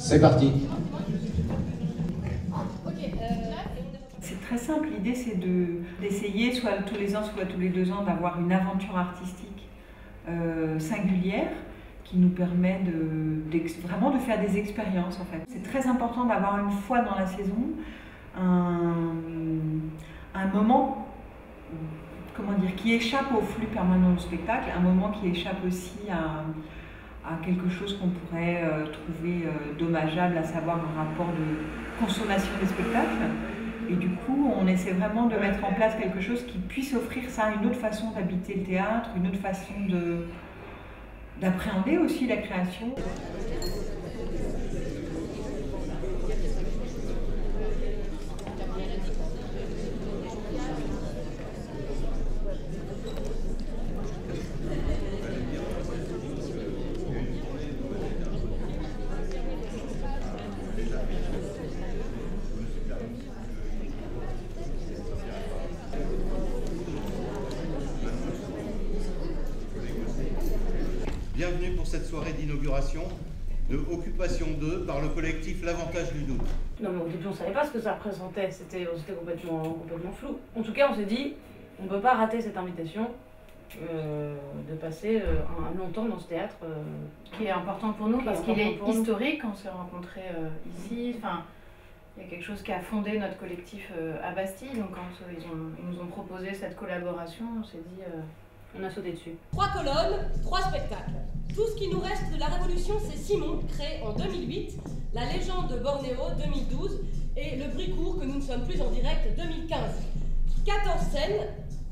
C'est parti. C'est très simple, l'idée c'est d'essayer soit tous les ans, soit tous les 2 ans d'avoir une aventure artistique singulière qui nous permet vraiment de faire des expériences en fait. C'est très important d'avoir une fois dans la saison un moment, comment dire, qui échappe au flux permanent du spectacle, un moment qui échappe aussi à quelque chose qu'on pourrait trouver dommageable, à savoir un rapport de consommation des spectacles. Et du coup, on essaie vraiment de mettre en place quelque chose qui puisse offrir ça, une autre façon d'habiter le théâtre, une autre façon d'appréhender aussi la création. Bienvenue pour cette soirée d'inauguration de Occupation 2 par le collectif L'Avantage du Doute. Non mais au début on savait pas ce que ça représentait, c'était complètement flou. En tout cas on s'est dit, on ne peut pas rater cette invitation de passer un long temps dans ce théâtre. Qui est important pour nous parce qu'il est historique, on s'est rencontrés ici. Enfin, il y a quelque chose qui a fondé notre collectif à Bastille, donc quand ils nous ont proposé cette collaboration, on s'est dit... on a sauté dessus. 3 colonnes, 3 spectacles. Tout ce qui nous reste de la Révolution, c'est Simon, créé en 2008, La Légende de Bornéo, 2012, et Le Bricourt, que nous ne sommes plus en direct, 2015. 14 scènes,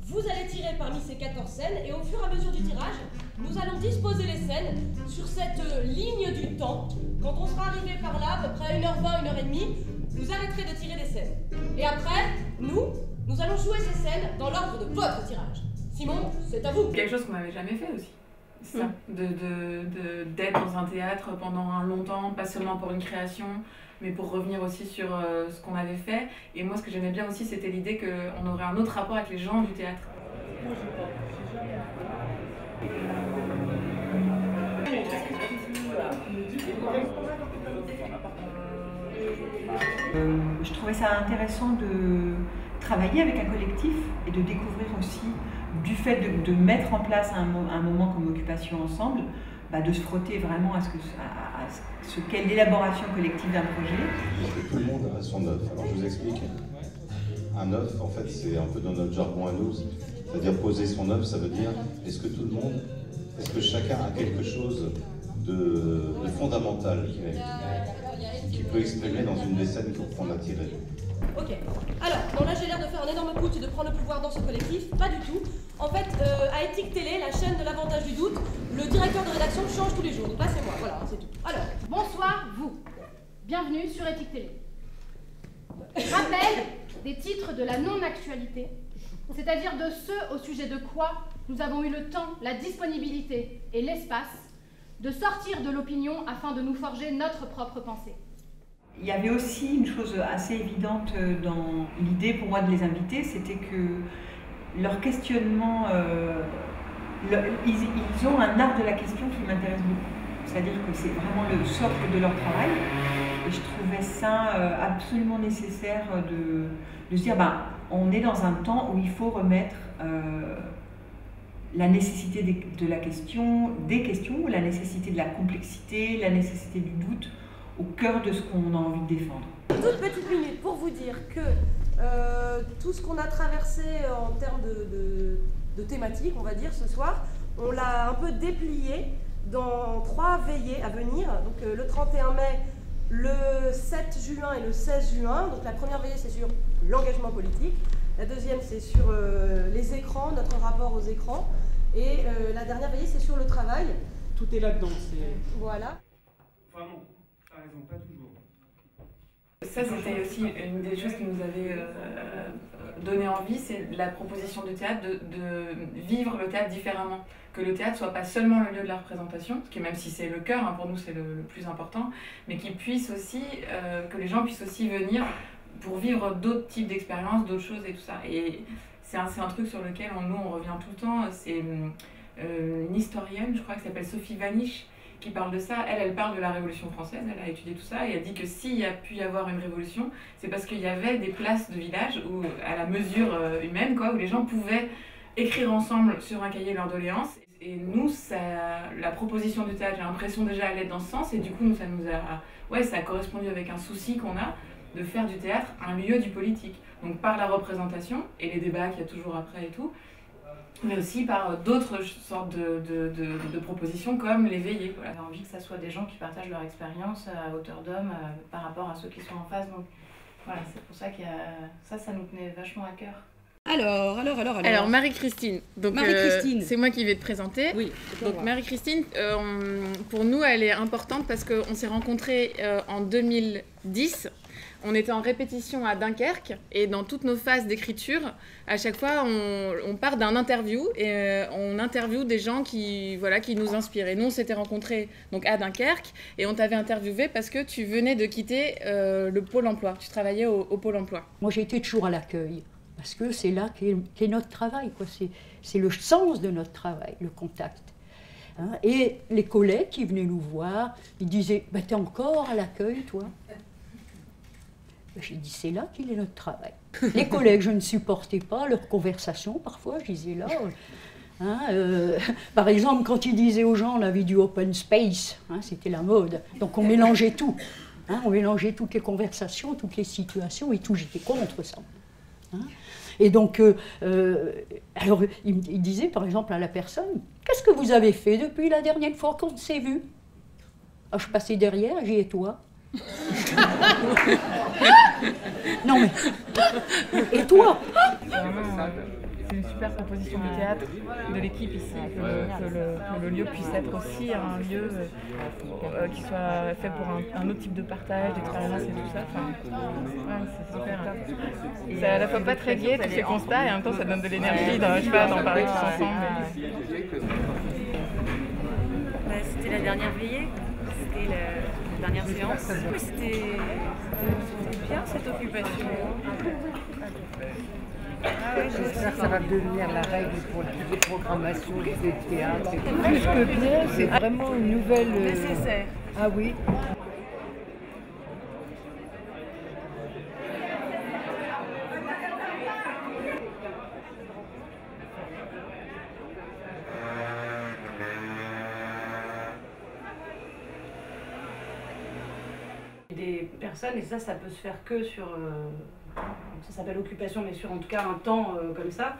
vous allez tirer parmi ces 14 scènes, et au fur et à mesure du tirage, nous allons disposer les scènes sur cette ligne du temps. Quand on sera arrivé par là, à peu près 1h20, 1h30, vous arrêterez de tirer des scènes. Et après, nous allons jouer ces scènes dans l'ordre de votre tirage. Simon, c'est à vous. Quelque chose qu'on n'avait jamais fait aussi. C'est ça, d'être dans un théâtre pendant un long temps, pas seulement pour une création, mais pour revenir aussi sur ce qu'on avait fait. Et moi, ce que j'aimais bien aussi, c'était l'idée qu'on aurait un autre rapport avec les gens du théâtre. Je trouvais ça intéressant de travailler avec un collectif et de découvrir aussi, du fait de mettre en place un moment comme Occupation ensemble, de se frotter vraiment à ce qu'est l'élaboration collective d'un projet. Tout le monde a son œuf. Alors je vous explique. Un œuf, en fait, c'est un peu dans notre jargon à nous. C'est-à-dire poser son œuf, ça veut dire est-ce que chacun a quelque chose de fondamental qui peut exprimer dans une des scènes qu'on a tirées. Ok. Alors, bon là j'ai l'air de faire un énorme putsch et de prendre le pouvoir dans ce collectif. Pas du tout. En fait, à Éthique Télé, la chaîne de l'Avantage du Doute, le directeur de rédaction change tous les jours. Donc là c'est moi, voilà, c'est tout. Alors, bonsoir vous. Bienvenue sur Éthique Télé. Rappel des titres de la non-actualité, c'est-à-dire de ceux au sujet de quoi nous avons eu le temps, la disponibilité et l'espace de sortir de l'opinion afin de nous forger notre propre pensée. Il y avait aussi une chose assez évidente dans l'idée pour moi de les inviter, c'était que leur questionnement, ils ont un art de la question qui m'intéresse beaucoup. C'est-à-dire que c'est vraiment le socle de leur travail. Et je trouvais ça absolument nécessaire de se dire, on est dans un temps où il faut remettre la nécessité de la question, des questions, la nécessité de la complexité, la nécessité du doute, au cœur de ce qu'on a envie de défendre. Toute petite minute pour vous dire que tout ce qu'on a traversé en termes de thématique, on va dire, ce soir, on l'a un peu déplié dans 3 veillées à venir. Donc le 31 mai, le 7 juin et le 16 juin. Donc la première veillée, c'est sur l'engagement politique. La deuxième, c'est sur les écrans, notre rapport aux écrans. Et la dernière veillée, c'est sur le travail. Tout est là-dedans. Voilà. Enfin non. Par exemple, pas toujours. Ça, c'était aussi une des choses qui nous avait donné envie, c'est la proposition de théâtre, de vivre le théâtre différemment. Que le théâtre soit pas seulement le lieu de la représentation, ce qui même si c'est le cœur, pour nous c'est le plus important, mais qu'il puisse aussi, que les gens puissent aussi venir pour vivre d'autres types d'expériences, d'autres choses et tout ça. Et c'est un truc sur lequel on revient tout le temps. C'est une historienne, je crois, qui s'appelle Sophie Vanish, qui parle de ça. Elle parle de la Révolution française, elle a étudié tout ça, et elle dit que s'il y a pu y avoir une révolution, c'est parce qu'il y avait des places de village où, à la mesure humaine, quoi, où les gens pouvaient écrire ensemble sur un cahier leurs doléances. Et nous, la proposition du théâtre, j'ai l'impression déjà allait dans ce sens, et du coup, ça a correspondu avec un souci qu'on a de faire du théâtre un lieu du politique. Donc par la représentation, et les débats qu'il y a toujours après et tout, mais aussi par d'autres sortes de propositions comme les veillées. Voilà. J'ai envie que ça soit des gens qui partagent leur expérience à hauteur d'homme par rapport à ceux qui sont en face. Donc voilà, c'est pour ça qu'il y a ça nous tenait vachement à cœur. Alors Marie-Christine, donc c'est moi qui vais te présenter. Oui. Donc Marie-Christine, pour nous, elle est importante parce qu'on s'est rencontrés en 2010. On était en répétition à Dunkerque et dans toutes nos phases d'écriture, à chaque fois, on part d'un interview et on interviewe des gens qui nous inspirent. Et nous, on s'était rencontrés donc, à Dunkerque et on t'avait interviewé parce que tu venais de quitter le Pôle emploi. Tu travaillais au Pôle emploi. Moi, j'ai été toujours à l'accueil parce que c'est là qu'est notre travail, quoi. C'est le sens de notre travail, le contact. Hein? Et les collègues qui venaient nous voir, ils disaient bah, « T'es encore à l'accueil, toi ?» J'ai dit, c'est là qu'il est notre travail. Les collègues, je ne supportais pas leur conversation, parfois, je disais là. Par exemple, quand ils disaient aux gens, on avait du open space, hein, c'était la mode. Donc on mélangeait tout. Hein, on mélangeait toutes les conversations, toutes les situations et tout. J'étais contre ça. Hein. Et donc, alors, il disait par exemple à la personne, qu'est-ce que vous avez fait depuis la dernière fois qu'on s'est vu? Ah, je passais derrière, j'y ai toi. Non mais... Et toi? C'est une super proposition de théâtre de l'équipe ici, que le lieu puisse être aussi un lieu qui soit fait pour un autre type de partage, d'expérience et tout ça. Enfin, ouais, c'est super. C'est à la fois pas très gai tous ces constats et en même temps ça donne de l'énergie d'en parler tous ensemble. C'était la dernière veillée, c'était la dernière séance. C'était bien cette occupation. J'espère que ça va devenir la règle pour les programmations des théâtres. Plus que bien, c'est vraiment une nouvelle... Nécessaire. Ah oui. Des personnes, et ça peut se faire que sur... ça s'appelle occupation, mais sur en tout cas un temps comme ça,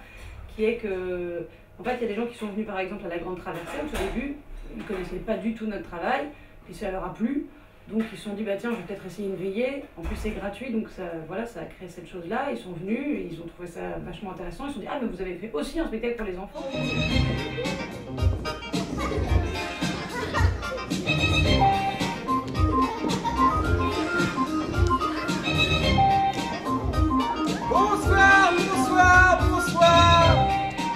qui est que, en fait, il y a des gens qui sont venus par exemple à la Grande Traversée, au début, ils ne connaissaient pas du tout notre travail, puis ça leur a plu, donc ils se sont dit, bah tiens, je vais peut-être essayer une veillée, en plus c'est gratuit, donc ça, voilà, ça a créé cette chose-là, ils sont venus, et ils ont trouvé ça vachement intéressant, ils se sont dit, ah mais vous avez fait aussi un spectacle pour les enfants. Bonsoir,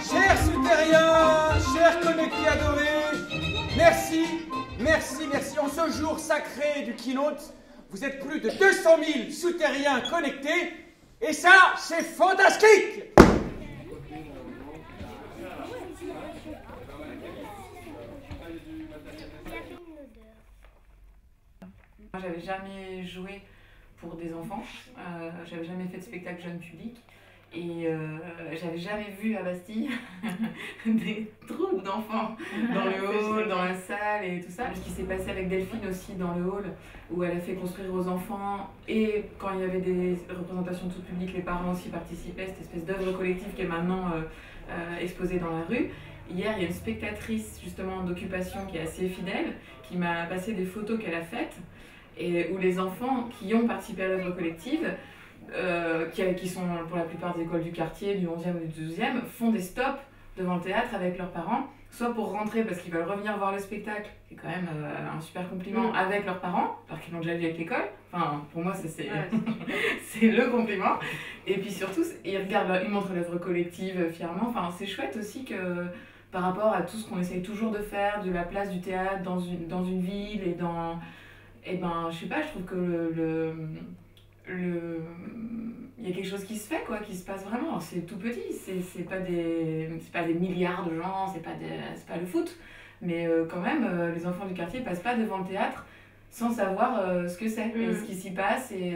chers souterrains, chers connectés adorés, merci. En ce jour sacré du keynote, vous êtes plus de 200 000 souterrains connectés, et ça, c'est fantastique! Moi, j'avais jamais joué pour des enfants, j'avais jamais fait de spectacle jeune public. Et j'avais jamais vu à Bastille des troupes d'enfants dans le hall, dans la salle et tout ça. Ce qui s'est passé avec Delphine aussi dans le hall, où elle a fait construire aux enfants, et quand il y avait des représentations de tout public, les parents aussi participaient, cette espèce d'œuvre collective qui est maintenant exposée dans la rue. Hier, il y a une spectatrice justement d'occupation qui est assez fidèle, qui m'a passé des photos qu'elle a faites, et où les enfants qui ont participé à l'œuvre collective, qui sont pour la plupart des écoles du quartier, du 11e ou du 12e, font des stops devant le théâtre avec leurs parents, soit pour rentrer parce qu'ils veulent revenir voir le spectacle, c'est quand même un super compliment, avec leurs parents, alors qu'ils l'ont déjà vu avec l'école. Enfin, pour moi, c'est le compliment. Et puis surtout, ils montrent l'œuvre collective fièrement. Enfin, c'est chouette aussi que par rapport à tout ce qu'on essaye toujours de faire, de la place du théâtre dans une ville et dans... Et ben, je sais pas, je trouve que il y a quelque chose qui se fait, quoi, qui se passe vraiment. C'est tout petit, c'est pas des milliards de gens, c'est pas le foot, mais quand même, les enfants du quartier passent pas devant le théâtre sans savoir ce que c'est, et ce qui s'y passe, et